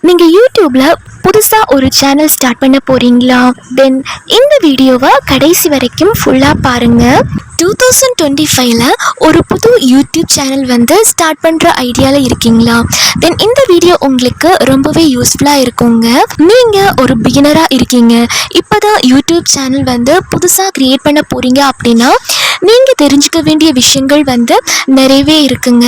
நீங்கள் யூடியூப்பில் புதுசாக ஒரு சேனல் ஸ்டார்ட் பண்ண போகிறீங்களா? தென் இந்த வீடியோவை கடைசி வரைக்கும் ஃபுல்லாக பாருங்கள். 2025ல் ஒரு புது யூடியூப் சேனல் ஸ்டார்ட் பண்ணுற ஐடியாவில் இருக்கீங்களா? தென் இந்த வீடியோ உங்களுக்கு ரொம்பவே யூஸ்ஃபுல்லாக இருக்குங்க. நீங்கள் ஒரு பிகினராக இருக்கீங்க, இப்போ தான் யூடியூப் சேனல் புதுசாக க்ரியேட் பண்ண போகிறீங்க அப்படின்னா நீங்கள் தெரிஞ்சுக்க வேண்டிய விஷயங்கள் நிறையவே இருக்குங்க.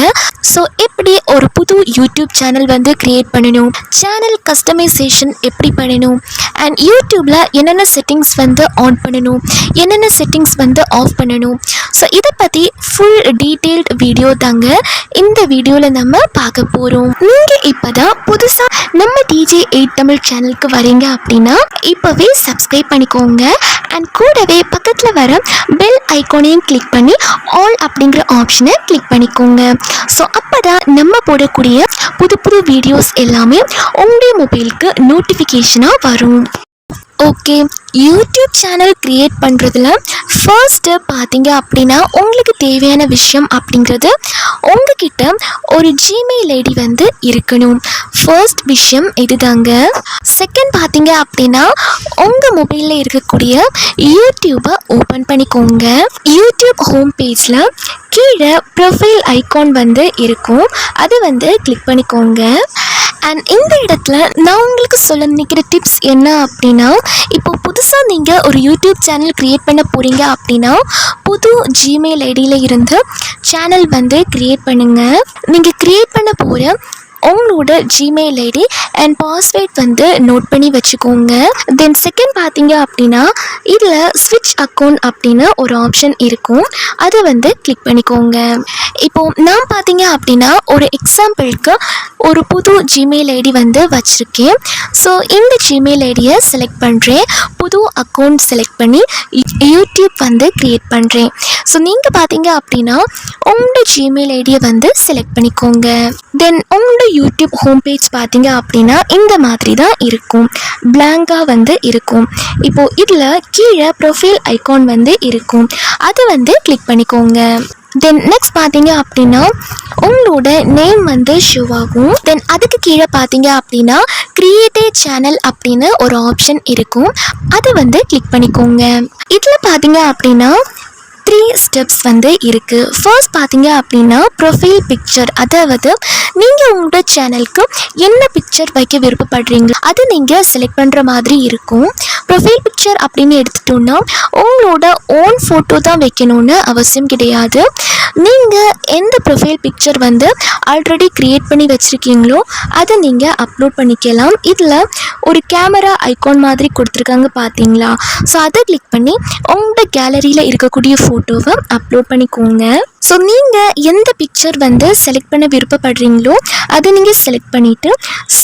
ஸோ எப்படி ஒரு புது யூடியூப் சேனல் க்ரியேட் பண்ணணும், சேனல் கஸ்டமைசேஷன் எப்படி பண்ணணும், அண்ட் யூடியூப்பில் என்னென்ன செட்டிங்ஸ் ஆன் பண்ணணும், என்னென்ன செட்டிங்ஸ் ஆஃப் பண்ணணும். ஸோ இதை பற்றி ஃபுல் டீட்டெயில்டு வீடியோ தாங்க இந்த வீடியோவில் நம்ம பார்க்க போகிறோம். நீங்கள் இப்போ தான் புதுசாக நம்ம TJ8 தமிழ் சேனலுக்கு வரீங்க அப்படின்னா இப்போவே சப்ஸ்கிரைப் பண்ணிக்கோங்க. அண்ட் கூடவே பக்கத்தில் வர பெல் ஐக்கானையும் கிளிக் பண்ணி ஆல் அப்படிங்கிற ஆப்ஷனை கிளிக் பண்ணிக்கோங்க. ஸோ அப்போ தான் நம்ம போடக்கூடிய புது புது வீடியோஸ் எல்லாமே உங்களுடைய மொபைலுக்கு நோட்டிஃபிகேஷனாக வரும். ஓகே, யூடியூப் சேனல் க்ரியேட் பண்ணுறதுல ஃபர்ஸ்ட்டு பார்த்தீங்க அப்படின்னா உங்களுக்கு தேவையான விஷயம் அப்படிங்கிறது உங்ககிட்ட ஒரு ஜிமெயில் ஐடி இருக்கணும். ஃபர்ஸ்ட் விஷயம் இதுதாங்க. செகண்ட் பார்த்தீங்க அப்படின்னா உங்கள் மொபைலில் இருக்கக்கூடிய யூடியூப்பை ஓப்பன் பண்ணிக்கோங்க. யூடியூப் ஹோம் பேஜில் கீழே ப்ரொஃபைல் ஐகான் இருக்கும், அது கிளிக் பண்ணிக்கோங்க. அண்ட் இந்த இடத்துல நான் உங்களுக்கு சொல்ல நினைக்கிற டிப்ஸ் என்ன அப்படின்னா, இப்போ புதுசாக நீங்கள் ஒரு யூடியூப் சேனல் க்ரியேட் பண்ண போகிறீங்க அப்படின்னா புது ஜிமெயில் ஐடியில் இருந்து சேனல் க்ரியேட் பண்ணுங்கள். நீங்கள் க்ரியேட் பண்ண போகிற உங்களோட Gmail ID and password note பண்ணி வச்சுக்கோங்க. தென் செகண்ட் பார்த்தீங்க அப்படின்னா இதில் ஸ்விட்ச் அக்கௌண்ட் அப்படின்னு ஒரு ஆப்ஷன் இருக்கும், அதை கிளிக் பண்ணிக்கோங்க. இப்போது நான் பார்த்தீங்க அப்படின்னா ஒரு எக்ஸாம்பிளுக்கு ஒரு புது ஜிமெயில் ஐடி வச்சுருக்கேன். ஸோ இந்த ஜிமெயில் ஐடியை செலக்ட் பண்ணுறேன், புது அக்கௌண்ட் செலக்ட் பண்ணி யூடியூப் க்ரியேட் பண்ணுறேன். ஸோ நீங்கள் பார்த்தீங்க அப்படின்னா உங்களோட ஜிமெயில் ஐடியை செலக்ட் பண்ணிக்கோங்க. தென் உங்களோட யூடியூப் ஹோம் பேஜ் பார்த்தீங்க அப்படின்னா இந்த மாதிரி தான் இருக்கும், பிளாங்காக இருக்கும். இப்போது இதில் கீழே ப்ரொஃபைல் ஐகான் இருக்கும், அதை கிளிக் பண்ணிக்கோங்க. தென் நெக்ஸ்ட் பார்த்தீங்க அப்படின்னா உங்களோட நேம் ஷோ ஆகும். தென் அதுக்கு கீழே பார்த்தீங்க அப்படின்னா கிரியேட் சேனல் அப்படின்னு ஒரு ஆப்ஷன் இருக்கும், அதை கிளிக் பண்ணிக்கோங்க. இதில் பார்த்தீங்க அப்படின்னா 3 ஸ்டெப்ஸ் இருக்குது. ஃபர்ஸ்ட் பார்த்தீங்க அப்படின்னா ப்ரொஃபைல் பிக்சர், அதாவது நீங்கள் உங்களோட சேனலுக்கு என்ன பிக்சர் வைக்க விருப்பப்படுறீங்களோ அது நீங்கள் செலக்ட் பண்ணுற மாதிரி இருக்கும். ப்ரொஃபைல் பிக்சர் அப்படின்னு எடுத்துட்டோன்னா உங்களோட ஓன் ஃபோட்டோ தான் வைக்கணும்னு அவசியம் கிடையாது. நீங்கள் எந்த ப்ரொஃபைல் பிக்சர் ஆல்ரெடி க்ரியேட் பண்ணி வச்சுருக்கீங்களோ அதை நீங்கள் அப்லோட் பண்ணிக்கலாம். இதில் ஒரு கேமரா ஐகான் மாதிரி கொடுத்துருக்காங்க பார்த்தீங்களா? ஸோ அதை கிளிக் பண்ணி உங்களோட கேலரியில் இருக்கக்கூடிய ஃபோட்டோவை அப்லோட் பண்ணிக்கோங்க. ஸோ நீங்கள் எந்த பிக்சர் செலக்ட் பண்ண விருப்பப்படுறீங்களோ அதை நீங்கள் செலக்ட் பண்ணிவிட்டு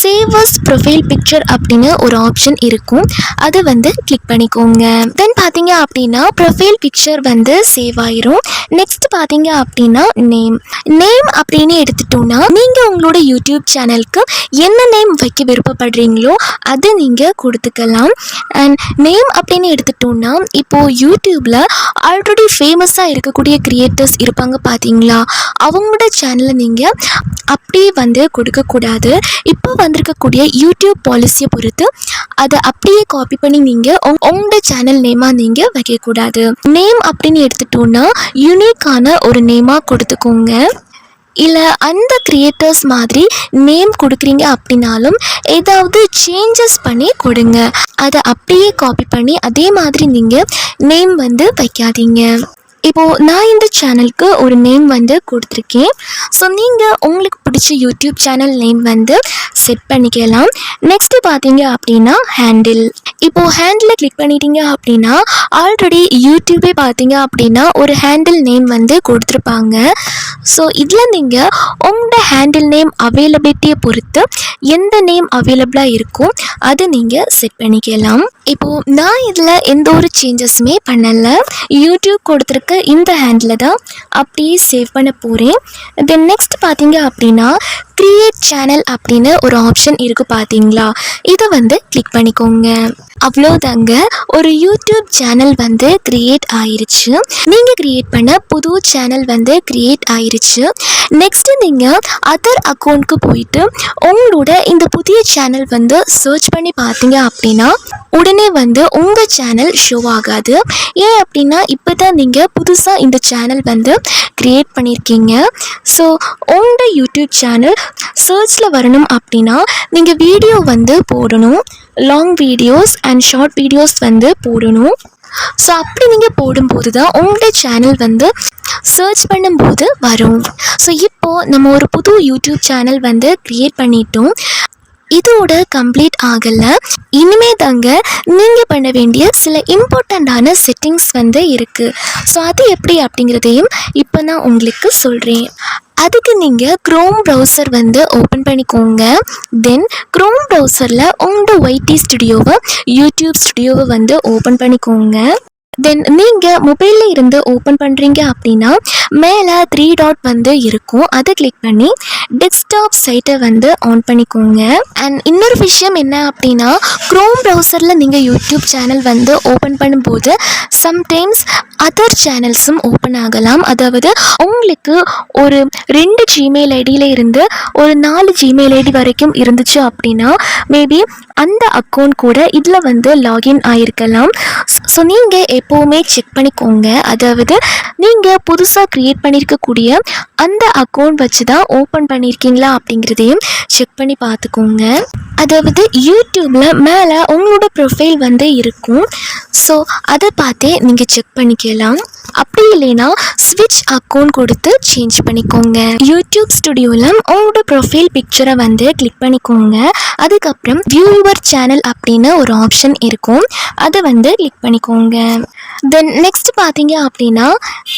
சேவ் அஸ் ப்ரொஃபைல் பிக்சர் அப்படின்னு ஒரு ஆப்ஷன் இருக்கும், அதை கிளிக் பண்ணிக்கோங்க. தென் பார்த்தீங்க அப்படின்னா ப்ரொஃபைல் பிக்சர் சேவ் ஆயிரும். நெக்ஸ்ட் பார்த்தீங்க அப்படின்னா நேம் அப்படின்னு எடுத்துட்டோன்னா நீங்கள் உங்களோட யூடியூப் சேனலுக்கு என்ன நேம் வைக்க விருப்பப்படுறீங்களோ அதை நீங்கள் கொடுத்துக்கலாம். அண்ட் நேம் அப்படின்னு எடுத்துட்டோன்னா இப்போது யூடியூப்பில் ஆல்ரெடி ஃபேமஸாக இருக்கக்கூடிய கிரியேட்டர்ஸ் இருப்பாங்க பார்த்தீங்களா, அவங்களோட சேனலை நீங்கள் அப்படியே கொடுக்கக்கூடாது. இப்போ வந்திருக்கக்கூடிய யூடியூப் பாலிசியை பொறுத்து அதை அப்படியே காப்பி பண்ணி நீங்கள் உங்களோட சேனல் நேமாக நீங்கள் வைக்கக்கூடாது. நேம் அப்படின்னு எடுத்துட்டோன்னா யூனிக்கான ஒரு நேமாக கொடுத்துக்கோங்க. இல்லை அந்த கிரியேட்டர்ஸ் மாதிரி நேம் கொடுக்குறீங்க அப்படின்னாலும் ஏதாவது சேஞ்சஸ் பண்ணி கொடுங்க, அதை அப்படியே காப்பி பண்ணி அதே மாதிரி நீங்கள் நேம் வைக்காதீங்க. இப்போது நான் இந்த சேனலுக்கு ஒரு நேம் கொடுத்துருக்கேன். ஸோ நீங்கள் உங்களுக்கு பிடிச்ச யூடியூப் சேனல் நேம் செட் பண்ணிக்கலாம். நெக்ஸ்ட்டு பார்த்தீங்க அப்படின்னா ஹேண்டில். இப்போது ஹேண்டில் கிளிக் பண்ணிட்டீங்க அப்படின்னா ஆல்ரெடி யூடியூபே பார்த்தீங்க அப்படின்னா ஒரு ஹேண்டில் நேம் கொடுத்துருப்பாங்க. ஸோ இதில் நீங்கள் உங்களோட ஹேண்டில் நேம் அவைலபிலிட்டியை பொறுத்து எந்த நேம் அவைலபிளாக இருக்கோ அதை நீங்கள் செட் பண்ணிக்கலாம். இப்போது நான் இதில் எந்த ஒரு சேஞ்சஸுமே பண்ணலை, யூடியூப் கொடுத்துருக்க இந்த ஹேண்டில் தான் அப்படியே சேவ் பண்ண போகிறேன். தென் நெக்ஸ்ட் பார்த்தீங்க அப்படின்னா கிரியேட் சேனல் அப்படின்னு ஒரு ஆப்ஷன் இருக்குது பார்த்தீங்களா, இதை கிளிக் பண்ணிக்கோங்க. அவ்வளோதாங்க, ஒரு யூடியூப் சேனல் கிரியேட் ஆயிருச்சு. நீங்கள் கிரியேட் பண்ண புது சேனல் கிரியேட் ஆயிருச்சு. ஆயிருச்சு. நெக்ஸ்ட்டு நீங்கள் அதர் அக்கௌண்ட்க்கு போயிட்டு உங்களோட இந்த புதிய சேனல் வந்து சர்ச் பண்ணி பார்த்தீங்க அப்படின்னா உடனே வந்து உங்கள் சேனல் ஷோ ஆகாது. ஏன் அப்படின்னா இப்போ தான் நீங்கள் புதுசாக இந்த சேனல் வந்து க்ரியேட் பண்ணியிருக்கீங்க. ஸோ உங்களோட யூடியூப் சேனல் சர்ச்சில் வரணும் அப்படின்னா நீங்கள் வீடியோ வந்து போடணும், long videos and short videos வந்து போடணும். ஸோ அப்படி நீங்கள் போடும்போது தான் உங்களோட சேனல் வந்து சர்ச் பண்ணும்போது வரும். ஸோ இப்போது நம்ம ஒரு புது யூடியூப் சேனல் வந்து க்ரியேட் பண்ணிட்டோம். இதோட கம்ப்ளீட் ஆகலை. இனிமே தாங்க நீங்கள் பண்ண வேண்டிய சில இம்பார்ட்டண்ட்டான செட்டிங்ஸ் வந்து இருக்குது. ஸோ அது எப்படி அப்படிங்கிறதையும் இப்போ நான் உங்களுக்கு சொல்கிறேன். அதுக்கு நீங்கள் க்ரோம் ப்ரௌசர் வந்து ஓப்பன் பண்ணிக்கோங்க. தென் க்ரோம் ப்ரௌசரில் உங்களோட ஒய்டி ஸ்டுடியோவை யூடியூப் ஸ்டுடியோவை வந்து ஓப்பன் பண்ணிக்கோங்க. தென் நீங்கள் மொபைலில் இருந்து ஓப்பன் பண்ணுறீங்க அப்படின்னா மேலே 3 டாட் வந்து இருக்கும். அதை கிளிக் பண்ணி டெஸ்க்டாப் சைட்டை வந்து ஆன் பண்ணிக்கோங்க. அண்ட் இன்னொரு விஷயம் என்ன அப்படின்னா க்ரோம் ப்ரௌசரில் நீங்கள் யூடியூப் சேனல் வந்து ஓப்பன் பண்ணும்போது சம்டைம்ஸ் அதர் சேனல்ஸும் ஓப்பன் ஆகலாம். அதாவது உங்களுக்கு ஒரு 2 ஜிமெயில் ஐடியில் இருந்து ஒரு 4 ஜிமெயில் ஐடி வரைக்கும் இருந்துச்சு அப்படின்னா மேபி அந்த அக்கௌண்ட் கூட இதில் வந்து லாகின் ஆகிருக்கலாம். ஸோ நீங்கள் எப்போவுமே செக் பண்ணிக்கோங்க. அதாவது நீங்கள் புதுசாக க்ரியேட் பண்ணியிருக்கக்கூடிய அந்த அக்கௌண்ட் வச்சு தான் ஓப்பன் பண்ணியிருக்கீங்களா அப்படிங்கிறதையும் செக் பண்ணி பார்த்துக்கோங்க. அதாவது யூடியூப்பில் மேலே உங்களோட ப்ரொஃபைல் வந்து இருக்கும். ஸோ அதை பார்த்தே நீங்கள் செக் பண்ணிக்கலாம். அப்படி இல்லைன்னா ஸ்விட்ச் அக்கௌண்ட் கொடுத்து சேஞ்ச் பண்ணிக்கோங்க. யூடியூப் ஸ்டுடியோவில் உங்களோட ப்ரொஃபைல் பிக்சரை வந்து கிளிக் பண்ணிக்கோங்க. அதுக்கப்புறம் வியூ யுவர் சேனல் அப்படின்னு ஒரு ஆப்ஷன் இருக்கும். அதை வந்து கிளிக் பண்ணிக்கோங்க. தென் நெக்ஸ்ட் பார்த்தீங்க அப்படின்னா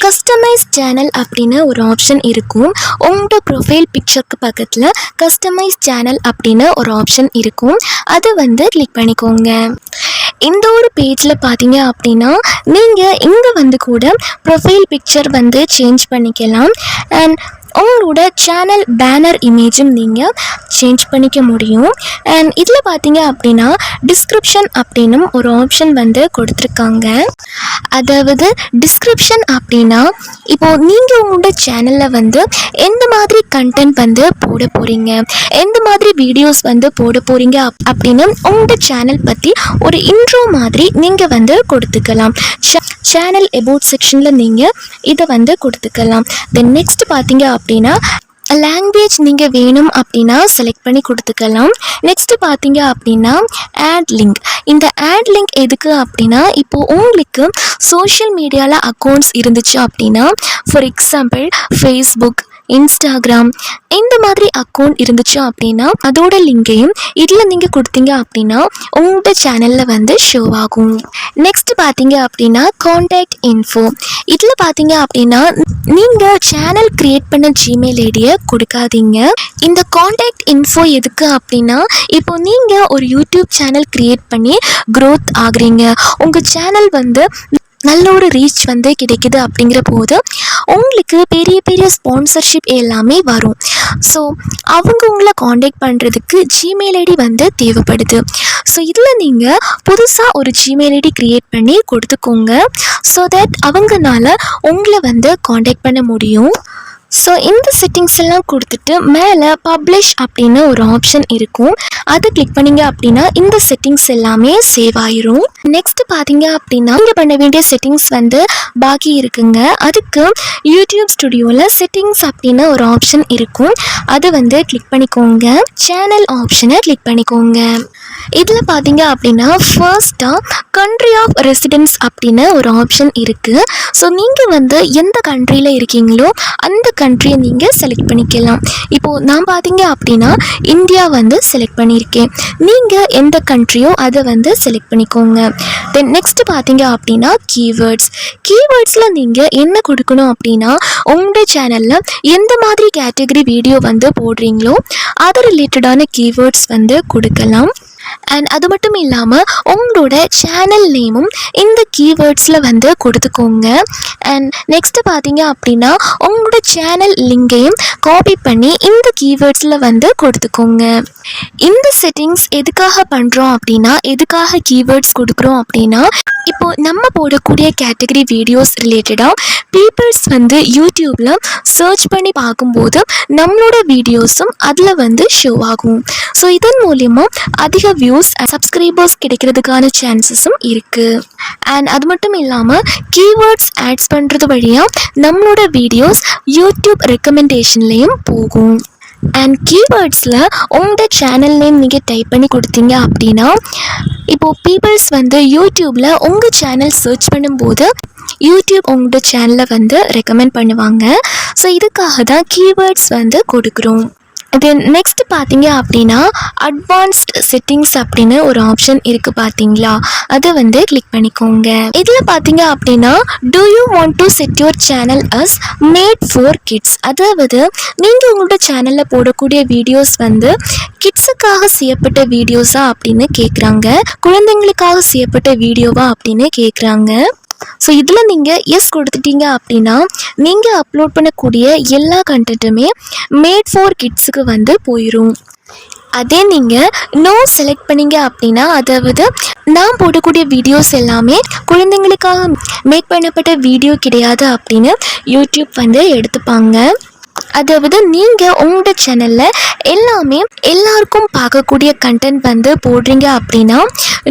கஸ்டமைஸ் சேனல் அப்படின்னு ஒரு ஆப்ஷன் இருக்கும். உங்களோட ப்ரொஃபைல் பிக்சருக்கு பக்கத்தில் கஸ்டமைஸ் சேனல் அப்படின்னு ஒரு ஆப்ஷன் இருக்கும். அதை வந்து கிளிக் பண்ணிக்கோங்க. இந்த ஒரு பேஜில் பார்த்தீங்க அப்படின்னா நீங்கள் இங்கே வந்து கூட ப்ரொஃபைல் பிக்சர் வந்து சேஞ்ச் பண்ணிக்கலாம். அண்ட் உங்களோட சேனல் பேனர் இமேஜும் நீங்கள் சேஞ்ச் பண்ணிக்க முடியும். அண்ட் இதில் பார்த்தீங்க அப்படின்னா டிஸ்கிரிப்ஷன் அப்படின்னும் ஒரு ஆப்ஷன் வந்து கொடுத்துருக்காங்க. அதாவது டிஸ்கிரிப்ஷன் அப்படின்னா இப்போது நீங்கள் உங்களோட சேனலில் வந்து எந்த மாதிரி கண்டென்ட் வந்து போட போகிறீங்க, எந்த மாதிரி வீடியோஸ் வந்து போட போகிறீங்க அப்படின்னு உங்களோட சேனல் பற்றி ஒரு இன்ட்ரோ மாதிரி நீங்கள் வந்து கொடுத்துக்கலாம். சேனல் அபவுட் செக்ஷனில் நீங்கள் இதை வந்து கொடுத்துக்கலாம். தென் நெக்ஸ்ட் பார்த்தீங்க அப்படின்னா லாங்குவேஜ் நீங்கள் வேணும் அப்படின்னா செலக்ட் பண்ணி கொடுத்துக்கலாம். நெக்ஸ்ட்டு பார்த்தீங்க அப்படின்னா ஆட் லிங்க். இந்த ஆட் லிங்க் எதுக்கு அப்படின்னா இப்போது உங்களுக்கு சோஷியல் மீடியாவில் அக்கௌண்ட்ஸ் இருந்துச்சு அப்படின்னா ஃபார் எக்ஸாம்பிள் ஃபேஸ்புக், இன்ஸ்டாகிராம் இந்த மாதிரி அக்கௌண்ட் இருந்துச்சு அப்படின்னா அதோட லிங்கையும் இதில் நீங்கள் கொடுத்தீங்க அப்படின்னா உங்களோட சேனலில் வந்து ஷோ ஆகும். நெக்ஸ்ட் பார்த்தீங்க அப்படின்னா கான்டாக்ட் இன்ஃபோ. இதில் பார்த்தீங்க அப்படின்னா நீங்கள் சேனல் க்ரியேட் பண்ண ஜிமெயில் ஐடியை கொடுக்காதீங்க. இந்த கான்டாக்ட் இன்ஃபோ எதுக்கு அப்படின்னா இப்போ நீங்கள் ஒரு யூடியூப் சேனல் க்ரியேட் பண்ணி க்ரோத் ஆகுறீங்க, உங்கள் சேனல் வந்து நல்ல ஒரு ரீச் வந்து கிடைக்குது அப்படிங்கிற போது உங்களுக்கு பெரிய பெரிய ஸ்பான்சர்ஷிப் எல்லாமே வரும். ஸோ அவங்க உங்களை காண்டாக்ட் பண்ணுறதுக்கு ஜிமெயில் ஐடி வந்து தேவைப்படுது. ஸோ இதில் நீங்கள் புதுசாக ஒரு ஜிமெயில் ஐடி க்ரியேட் பண்ணி கொடுத்துக்கோங்க. ஸோ தட் அவங்கனால உங்களை வந்து காண்டாக்ட் பண்ண முடியும். ஸோ இந்த செட்டிங்ஸ் எல்லாம் கொடுத்துட்டு மேலே பப்ளிஷ் அப்படின்னு ஒரு ஆப்ஷன் இருக்கும். அதை கிளிக் பண்ணிங்க அப்படின்னா இந்த செட்டிங்ஸ் எல்லாமே சேவ் ஆயிரும். நெக்ஸ்ட் பார்த்தீங்க அப்படின்னா நீங்கள் பண்ண வேண்டிய செட்டிங்ஸ் வந்து பாக்கி இருக்குங்க. அதுக்கு யூடியூப் ஸ்டுடியோவில் செட்டிங்ஸ் அப்படின்னு ஒரு ஆப்ஷன் இருக்கும். அதை வந்து கிளிக் பண்ணிக்கோங்க. சேனல் ஆப்ஷனை கிளிக் பண்ணிக்கோங்க. இதில் பார்த்தீங்க அப்படின்னா ஃபர்ஸ்ட்டாக கண்ட்ரி ஆஃப் ரெசிடென்ஸ் அப்படின்னு ஒரு ஆப்ஷன் இருக்குது. ஸோ நீங்கள் வந்து எந்த கண்ட்ரியில் இருக்கீங்களோ அந்த கண்ட்ரியை நீங்கள் செலக்ட் பண்ணிக்கலாம். இப்போது நான் பார்த்தீங்க அப்படின்னா இந்தியா வந்து செலக்ட் பண்ணியிருக்கேன். நீங்கள் எந்த கண்ட்ரியோ அதை வந்து செலக்ட் பண்ணிக்கோங்க. தென் நெக்ஸ்ட் பார்த்தீங்க அப்படின்னா கீவேர்ட்ஸில் நீங்கள் என்ன கொடுக்கணும் அப்படின்னா உங்களோட சேனலில் எந்த மாதிரி கேட்டகரி வீடியோ வந்து போடுறீங்களோ அது ரிலேட்டடான கீவேர்ட்ஸ் வந்து கொடுக்கலாம். அண்ட் அது மட்டும் இல்லாமல் உங்களோட சேனல் நேமும் இந்த கீவேர்ட்ஸில் வந்து கொடுத்துக்கோங்க. அண்ட் நெக்ஸ்ட்டு பார்த்தீங்க அப்படின்னா உங்களோட சேனல் லிங்கையும் காப்பி பண்ணி இந்த கீவேர்ட்ஸில் வந்து கொடுத்துக்கோங்க. இந்த செட்டிங்ஸ் எதுக்காக பண்ணுறோம் அப்படின்னா எதுக்காக கீவேர்ட்ஸ் கொடுக்குறோம் அப்படின்னா இப்போ நம்ம போடக்கூடிய கேட்டகரி வீடியோஸ் ரிலேட்டடாக பீப்புள்ஸ் வந்து யூடியூப்பில் சர்ச் பண்ணி பார்க்கும்போது நம்மளோட வீடியோஸும் அதில் வந்து ஷோ ஆகும். ஸோ இதன் மூலயமா அதிக வியூஸ் சப்ஸ்கிரைபர்ஸ் கிடைக்கிறதுக்கான சான்சஸும் இருக்குது. அண்ட் அது மட்டும் இல்லாமல் கீவேர்ட்ஸ் ஆட்ஸ் பண்ணுறது வழியாக நம்மளோட வீடியோஸ் யூடியூப் ரெக்கமெண்டேஷன்லேயும் போகும். அண்ட் கீவேர்ட்ஸில் உங்கள் சேனல் நேம் நீங்கள் டைப் பண்ணி கொடுத்தீங்க அப்படின்னா இப்போது பீப்புள்ஸ் வந்து யூடியூப்பில் உங்கள் சேனல் சர்ச் பண்ணும்போது யூடியூப் உங்களோட சேனலை வந்து ரெக்கமெண்ட் பண்ணுவாங்க. ஸோ இதுக்காக தான் கீவேர்ட்ஸ் வந்து கொடுக்குறோம். தென் நெக்ஸ்ட் பார்த்தீங்க அப்படின்னா அட்வான்ஸ்ட் செட்டிங்ஸ் அப்படின்னு ஒரு ஆப்ஷன் இருக்குது பார்த்தீங்களா, அதை வந்து கிளிக் பண்ணிக்கோங்க. இதில் பார்த்தீங்க அப்படின்னா do you want to set your channel as made for kids, அதாவது நீங்கள் உங்களோட சேனலில் போடக்கூடிய வீடியோஸ் வந்து கிட்ஸுக்காக செய்யப்பட்ட வீடியோஸா அப்படின்னு கேட்குறாங்க, குழந்தைங்களுக்காக செய்யப்பட்ட வீடியோவா அப்படின்னு கேட்குறாங்க. ஸோ இதில் நீங்கள் எஸ் கொடுத்துட்டீங்க அப்படின்னா நீங்கள் அப்லோட் பண்ணக்கூடிய எல்லா கண்டென்ட்டுமே மேட் ஃபார் கிட்ஸுக்கு வந்து போயிடும். அதே நீங்கள் நோ செலக்ட் பண்ணீங்க அப்படின்னா, அதாவது நான் போடக்கூடிய வீடியோஸ் எல்லாமே குழந்தைங்களுக்காக மேக் பண்ணப்பட்ட வீடியோ கிடையாது அப்படின்னு யூடியூப் வந்து எடுத்துப்பாங்க. அதாவது நீங்கள் உங்களோட சேனலில் எல்லாமே எல்லாருக்கும் பார்க்கக்கூடிய கண்டென்ட் வந்து போடுறீங்க அப்படின்னா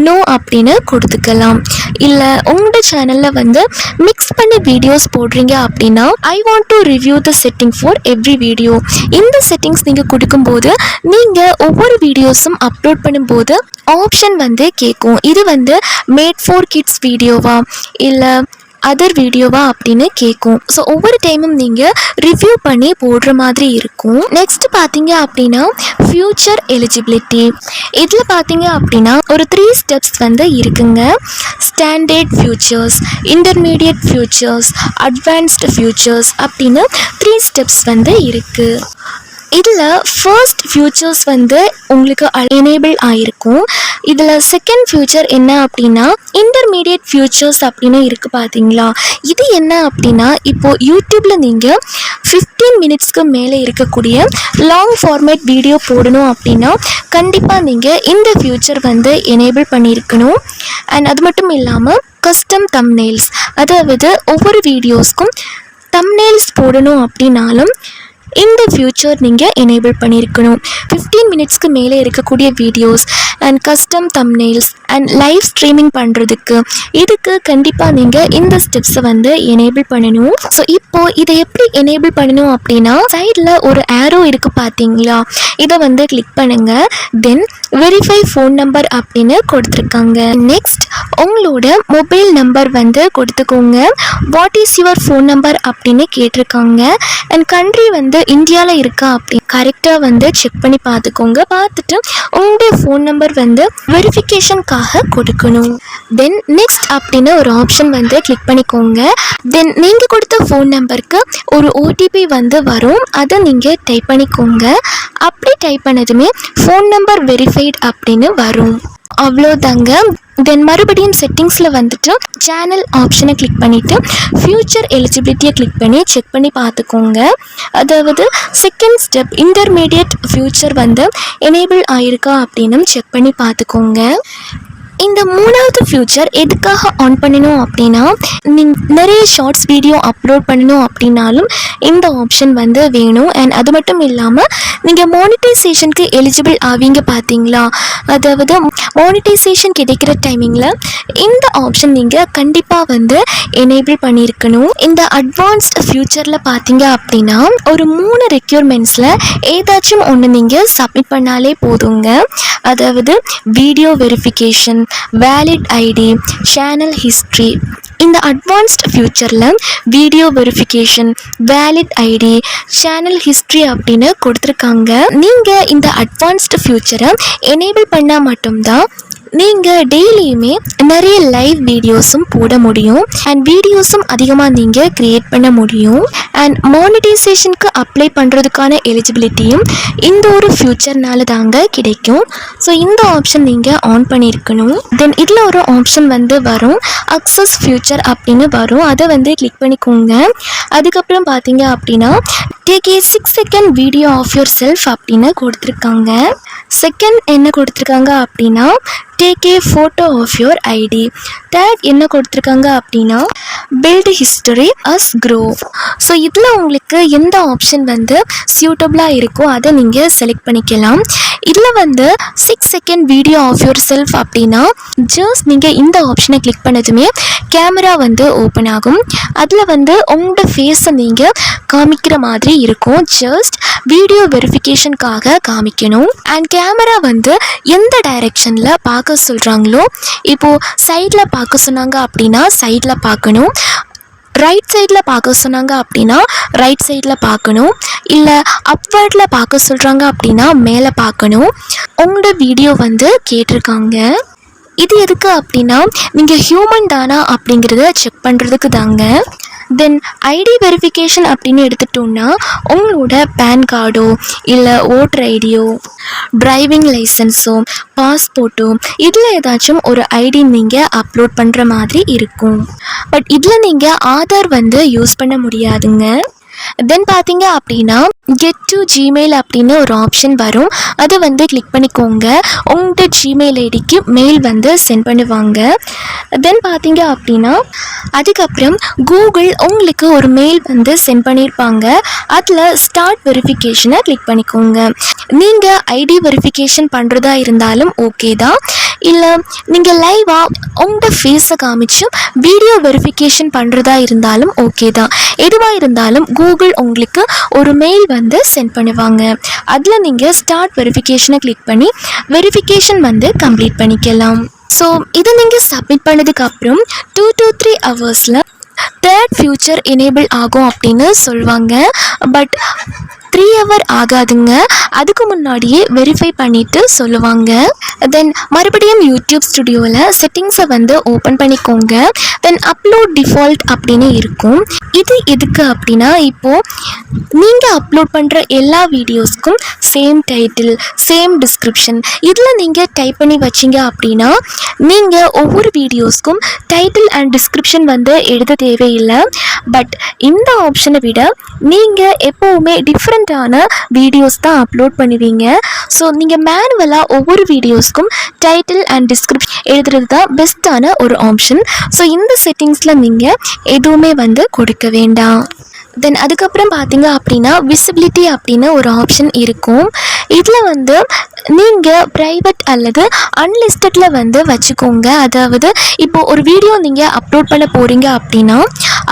நோ அப்படின்னு கொடுத்துக்கலாம். இல்லை உங்களோட சேனலில் வந்து மிக்ஸ் பண்ணி வீடியோஸ் போடுறீங்க அப்படின்னா I want to review the setting for every video, இந்த செட்டிங்ஸ் நீங்கள் கொடுக்கும்போது நீங்கள் ஒவ்வொரு வீடியோஸும் அப்லோட் பண்ணும்போது ஆப்ஷன் வந்து கேட்கும், இது வந்து மேட் ஃபார் கிட்ஸ் வீடியோவா இல்லை அதர் வீடியோவா அப்படின்னு கேட்கும். ஸோ ஒவ்வொரு டைமும் நீங்கள் ரிவ்யூ பண்ணி போடுற மாதிரி இருக்கும். நெக்ஸ்ட் பார்த்தீங்க அப்படின்னா ஃப்யூச்சர் எலிஜிபிலிட்டி, இதில் பார்த்தீங்க அப்படின்னா ஒரு 3 ஸ்டெப்ஸ் வந்து இருக்குங்க. Standard features, intermediate features, advanced features அப்படின்னு 3 ஸ்டெப்ஸ் வந்து இருக்குது. இதில் ஃபர்ஸ்ட் ஃபியூச்சர்ஸ் வந்து உங்களுக்கு எனேபிள் ஆகிருக்கும். இதில் செகண்ட் ஃபியூச்சர் என்ன அப்படின்னா இன்டர்மீடியட் ஃபியூச்சர்ஸ் அப்படின்னு இருக்குது பார்த்தீங்களா, இது என்ன அப்படின்னா இப்போது யூடியூப்பில் நீங்கள் 15 மினிட்ஸ்க்கு மேலே இருக்கக்கூடிய லாங் ஃபார்மேட் வீடியோ போடணும் அப்படின்னா கண்டிப்பாக நீங்கள் இந்த ஃபியூச்சர் வந்து எனேபிள் பண்ணியிருக்கணும். அண்ட் அது மட்டும் இல்லாமல் கஸ்டம் தம்ப்நெயில்ஸ், அதாவது ஒவ்வொரு வீடியோஸ்க்கும் தம்ப்நெயில்ஸ் போடணும் அப்படின்னாலும் இந்த ஃபியூச்சர் நீங்கள் எனேபிள் பண்ணியிருக்கணும். 15 மினிட்ஸ்க்கு மேலே இருக்கக்கூடிய videos and custom thumbnails and live streaming பண்ணுறதுக்கு இதுக்கு கண்டிப்பாக நீங்கள் இந்த ஸ்டெப்ஸை வந்து எனேபிள் பண்ணணும். ஸோ இப்போது இதை எப்படி எனேபிள் பண்ணணும் அப்படின்னா சைடில் ஒரு ஆரோ இருக்குது பார்த்தீங்களா, இதை வந்து கிளிக் பண்ணுங்கள். தென் வெரிஃபை ஃபோன் நம்பர் அப்படின்னு கொடுத்துருக்காங்க. நெக்ஸ்ட் உங்களோட மொபைல் நம்பர் வந்து கொடுத்துக்கோங்க. What is your phone number அப்படின்னு கேட்டிருக்காங்க. அண்ட் கண்ட்ரி வந்து இந்தியாவில் இருக்கா அப்படி கரெக்டாக வந்து செக் பண்ணி பார்த்துக்கோங்க. பார்த்துட்டு உங்களுடைய ஃபோன் நம்பர் வந்து வெரிஃபிகேஷனுக்காக கொடுக்கணும். தென் நெக்ஸ்ட் அப்படின்னு ஒரு ஆப்ஷன் வந்து கிளிக் பண்ணிக்கோங்க. தென் நீங்கள் கொடுத்த ஃபோன் நம்பருக்கு ஒரு ஓடிபி வந்து வரும், அதை நீங்கள் டைப் பண்ணிக்கோங்க. அப்படி டைப் பண்ணதுமே ஃபோன் நம்பர் வெரிஃபைட் அப்படின்னு வரும். அவ்வளோதாங்க. தென் மறுபடியும் செட்டிங்ஸில் வந்துட்டு சேனல் ஆப்ஷனை கிளிக் பண்ணிவிட்டு ஃப்யூச்சர் எலிஜிபிலிட்டியை கிளிக் பண்ணி செக் பண்ணி பார்த்துக்கோங்க. அதாவது செகண்ட் ஸ்டெப் இன்டர்மீடியட் ஃப்யூச்சர் வந்து எனேபிள் ஆயிருக்கா அப்படின்னு செக் பண்ணி பார்த்துக்கோங்க. இந்த 3வது ஃபியூச்சர் எதுக்காக ஆன் பண்ணணும் அப்படின்னா நிறைய ஷார்ட்ஸ் வீடியோ அப்லோட் பண்ணணும் அப்படின்னாலும் இந்த ஆப்ஷன் வந்து வேணும். அண்ட் அது மட்டும் இல்லாமல் நீங்கள் மானிட்டைசேஷனுக்கு எலிஜிபிள் ஆவீங்க பார்த்தீங்களா, அதாவது மானிட்டைசேஷன் கிடைக்கிற டைமிங்கில் இந்த ஆப்ஷன் நீங்கள் கண்டிப்பாக வந்து எனேபிள் பண்ணியிருக்கணும். இந்த அட்வான்ஸ்ட் ஃபியூச்சரில் பார்த்தீங்க அப்படின்னா ஒரு 3 ரெக்யூர்மெண்ட்ஸில் ஏதாச்சும் ஒன்று நீங்கள் சப்மிட் பண்ணாலே போதுங்க. அதாவது video verification, valid ID, channel history. இந்த அட்வான்ஸ்ட் ஃபியூச்சரில் video verification, valid ID, channel history அப்படின்னு கொடுத்துருக்காங்க. நீங்கள் இந்த அட்வான்ஸ்டு ஃபியூச்சரை எனேபிள் பண்ணால் மட்டும்தான் நீங்கள் டெய்லியுமே நிறைய லைவ் வீடியோஸும் போட முடியும் அண்ட் வீடியோஸும் அதிகமாக நீங்கள் க்ரியேட் பண்ண முடியும். அண்ட் மானிட்டைசேஷனுக்கு அப்ளை பண்ணுறதுக்கான எலிஜிபிலிட்டியும் இந்த ஒரு ஃபியூச்சர்னால தாங்க கிடைக்கும். ஸோ இந்த ஆப்ஷன் நீங்கள் ஆன் பண்ணியிருக்கணும். தென் இதில் ஒரு ஆப்ஷன் வந்து வரும், அக்சஸ் ஃபியூச்சர் அப்படின்னு வரும், அதை வந்து கிளிக் பண்ணிக்கோங்க. அதுக்கப்புறம் பார்த்தீங்க அப்படின்னா take a 6 second video of yourself அப்படின்னு கொடுத்துருக்காங்க. செகண்ட் என்ன கொடுத்துருக்காங்க அப்படின்னா take a photo of your ID. Take என்ன கொடுத்துருக்காங்க அப்படின்னா build history as grow. So இதில் உங்களுக்கு எந்த ஆப்ஷன் வந்து சியூட்டபுளாக இருக்கோ அதை நீங்கள் செலக்ட் பண்ணிக்கலாம். இதில் வந்து 6 second video of yourself அப்படின்னா ஜஸ்ட் நீங்கள் இந்த ஆப்ஷனை கிளிக் பண்ணதுமே கேமரா வந்து ஓப்பன் ஆகும். அதில் வந்து உங்களோட ஃபேஸை நீங்கள் காமிக்கிற மாதிரி இருக்கும். ஜஸ்ட் வீடியோ வெரிஃபிகேஷனுக்காக காமிக்கணும். அண்ட் கேமரா வந்து எந்த டைரெக்ஷனில் பார்க்க சொல்கிறாங்களோ, இப்போது சைடில் பார்க்க சொன்னாங்க அப்படின்னா சைடில் பார்க்கணும், ரைட் சைடில் பார்க்க சொன்னாங்க அப்படின்னா ரைட் சைடில் பார்க்கணும், இல்லை அப்வர்டில் பார்க்க சொல்கிறாங்க அப்படின்னா மேலே பார்க்கணும். உங்களோட வீடியோ வந்து கேட்டிருக்காங்க. இது எதுக்கு அப்படின்னா நீங்கள் ஹியூமன் தானா அப்படிங்கிறத செக் பண்ணுறதுக்கு தாங்க. தென் ஐடி வெரிஃபிகேஷன் அப்படின்னு எடுத்துட்டோம்னா உங்களோட பேன் கார்டோ இல்லை ஓட்டர் ஐடியோ டிரைவிங் லைசன்ஸோ பாஸ்போர்ட்டோ இதில் ஏதாச்சும் ஒரு ஐடி நீங்கள் அப்லோட் பண்ணுற மாதிரி இருக்கும். பட் இதில் நீங்கள் ஆதார் வந்து யூஸ் பண்ண முடியாதுங்க. தென் பார்த்தீங்க அப்படின்னா கெட் டு ஜிமெயில் அப்படின்னு ஒரு ஆப்ஷன் வரும். அதை வந்து கிளிக் பண்ணிக்கோங்க. உங்களோட ஜிமெயில் ஐடிக்கு மெயில் வந்து சென்ட் பண்ணுவாங்க. தென் பார்த்தீங்க அப்படின்னா அதுக்கப்புறம் கூகுள் உங்களுக்கு ஒரு மெயில் வந்து சென்ட் பண்ணியிருப்பாங்க. அதில் ஸ்டார்ட் வெரிஃபிகேஷனை கிளிக் பண்ணிக்கோங்க. நீங்கள் ஐடி வெரிஃபிகேஷன் பண்ணுறதா இருந்தாலும் ஓகே தான், இல்லை நீங்கள் லைவாக உங்களோட ஃபேஸை காமிச்சு வீடியோ வெரிஃபிகேஷன் பண்ணுறதா இருந்தாலும் ஓகே தான். எதுவாக இருந்தாலும் கூகுள் உங்களுக்கு ஒரு மெயில் வந்து சென்ட் பண்ணுவாங்க. அதில் நீங்கள் ஸ்டார்ட் வெரிஃபிகேஷனை கிளிக் பண்ணி வெரிஃபிகேஷன் வந்து கம்ப்ளீட் பண்ணிக்கலாம். ஸோ இதை நீங்கள் சப்மிட் பண்ணதுக்கப்புறம் 2 to 3 ஹவர்ஸில் தேர்ட் ஃபியூச்சர் எனேபிள் ஆகும் அப்படின்னு சொல்லுவாங்க. பட் 3 hour ஆகாதுங்க, அதுக்கு முன்னாடியே வெரிஃபை பண்ணிவிட்டு சொல்லுவாங்க. தென் மறுபடியும் யூடியூப் ஸ்டுடியோவில் செட்டிங்ஸை வந்து ஓப்பன் பண்ணிக்கோங்க. தென் அப்லோட் டிஃபால்ட் அப்படின்னு இருக்கும். இது எதுக்கு அப்படின்னா இப்போது நீங்கள் அப்லோட் பண்ணுற எல்லா வீடியோஸ்க்கும் சேம் டைட்டில் சேம் டிஸ்கிரிப்ஷன் இதில் நீங்கள் டைப் பண்ணி வச்சிங்க அப்படின்னா நீங்கள் ஒவ்வொரு வீடியோஸ்க்கும் டைட்டில் அண்ட் டிஸ்கிரிப்ஷன் வந்து எழுத தேவையில்லை. பட் இந்த ஆப்ஷனை விட நீங்கள் எப்போவுமே டிஃப்ரெண்ட்டான வீடியோஸ் தான் அப்லோட் பண்ணுவீங்க. ஸோ நீங்கள் மேனுவலாக ஒவ்வொரு வீடியோஸ்க்கும் டைட்டில் அண்ட் டிஸ்கிரிப்ஷன் எழுதுறது தான் பெஸ்ட்டான ஒரு ஆப்ஷன். ஸோ இந்த செட்டிங்ஸில் நீங்கள் எதுவுமே வந்து கொடுக்க வேண்டாம். தென் அதுக்கப்புறம் பார்த்தீங்க அப்படின்னா விசிபிலிட்டி அப்படின்னு ஒரு ஆப்ஷன் இருக்கும். இதில் வந்து நீங்கள் ப்ரைவேட் அல்லது அன்லிஸ்டடில் வந்து வச்சுக்கோங்க. அதாவது இப்போது ஒரு வீடியோ நீங்கள் அப்லோட் பண்ண போகிறீங்க அப்படின்னா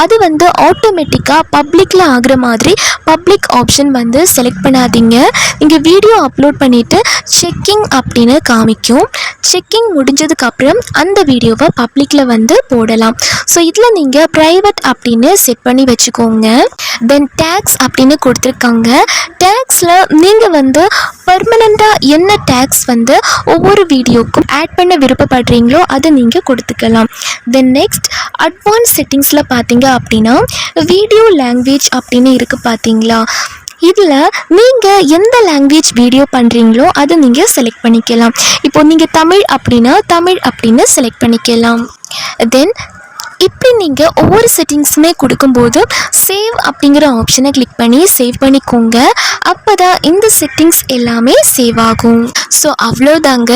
அது வந்து ஆட்டோமேட்டிக்காக பப்ளிக்கில் ஆகிற மாதிரி பப்ளிக் ஆப்ஷன் வந்து செலக்ட் பண்ணாதீங்க. நீங்கள் வீடியோ அப்லோட் பண்ணிவிட்டு செக்கிங் அப்படின்னு காமிக்கும். செக்கிங் முடிஞ்சதுக்கப்புறம் அந்த வீடியோவை பப்ளிக்கில் வந்து போடலாம். ஸோ இதில் நீங்கள் ப்ரைவேட் அப்படின்னு செட் பண்ணி வச்சுக்கோங்க. தென் டேக்ஸ் அப்படின்னு கொடுத்துருக்காங்க. டேக்ஸில் நீங்கள் வந்து பர்மனெண்ட்டாக என்ன டேக்ஸ் வந்து ஒவ்வொரு வீடியோக்கும் ஆட் பண்ண விருப்பப்படுறீங்களோ அதை நீங்கள் கொடுத்துக்கலாம். தென் நெக்ஸ்ட் அட்வான்ஸ் செட்டிங்ஸில் பார்த்தீங்க அப்படின்னா வீடியோ லாங்குவேஜ் அப்படின்னு இருக்குது பார்த்தீங்களா, இதில் நீங்கள் எந்த லாங்குவேஜ் வீடியோ பண்ணுறீங்களோ அதை நீங்கள் செலக்ட் பண்ணிக்கலாம். இப்போது நீங்கள் தமிழ் அப்படின்னா தமிழ் அப்படின்னு செலக்ட் பண்ணிக்கலாம். தென் இப்படி நீங்கள் ஒவ்வொரு செட்டிங்ஸுமே கொடுக்கும்போது சேவ் அப்படிங்கிற ஆப்ஷனை கிளிக் பண்ணி சேவ் பண்ணிக்கோங்க. அப்போ தான் இந்த செட்டிங்ஸ் எல்லாமே சேவ் ஆகும். ஸோ அவ்வளோதாங்க.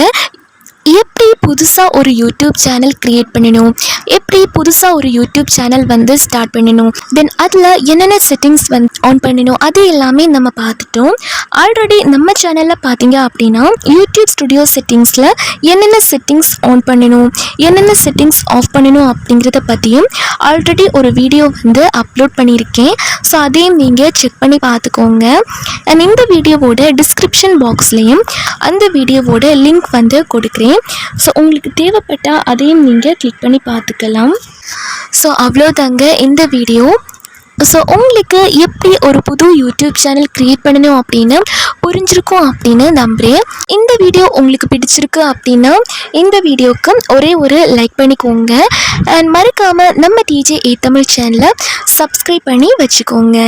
எப்படி புதுசாக ஒரு யூடியூப் சேனல் க்ரியேட் பண்ணணும், எப்படி புதுசாக ஒரு யூடியூப் சேனல் வந்து ஸ்டார்ட் பண்ணணும், தென் அதில் என்னென்ன செட்டிங்ஸ் வந்து ஆன் பண்ணணும் அது எல்லாமே நம்ம பார்த்துட்டோம். ஆல்ரெடி நம்ம சேனலில் பார்த்தீங்க அப்படின்னா யூடியூப் ஸ்டுடியோ செட்டிங்ஸில் என்னென்ன செட்டிங்ஸ் ஆன் பண்ணணும் என்னென்ன செட்டிங்ஸ் ஆஃப் பண்ணணும் அப்படிங்கிறத பற்றியும் ஆல்ரெடி ஒரு வீடியோ வந்து அப்லோட் பண்ணியிருக்கேன். ஸோ அதையும் நீங்கள் செக் பண்ணி பார்த்துக்கோங்க. அண்ட் இந்த வீடியோவோட டிஸ்கிரிப்ஷன் பாக்ஸ்லேயும் அந்த வீடியோவோட லிங்க் வந்து கொடுக்குறேன். ஸோ உங்களுக்கு தேவைப்பட்டால் அதையும் நீங்கள் கிளிக் பண்ணி பார்த்துக்கலாம். ஸோ அவ்வளோதாங்க இந்த வீடியோ. ஸோ உங்களுக்கு எப்படி ஒரு புது யூடியூப் சேனல் க்ரியேட் பண்ணணும் அப்படின்னு புரிஞ்சிருக்கும் அப்படின்னு நம்புகிறேன். இந்த வீடியோ உங்களுக்கு பிடிச்சிருக்கு அப்படின்னா இந்த வீடியோவுக்கு ஒரே ஒரு லைக் பண்ணிக்கோங்க. அண்ட் மறக்காமல் நம்ம டிஜே தமிழ் சேனலை சப்ஸ்கிரைப் பண்ணி வச்சுக்கோங்க.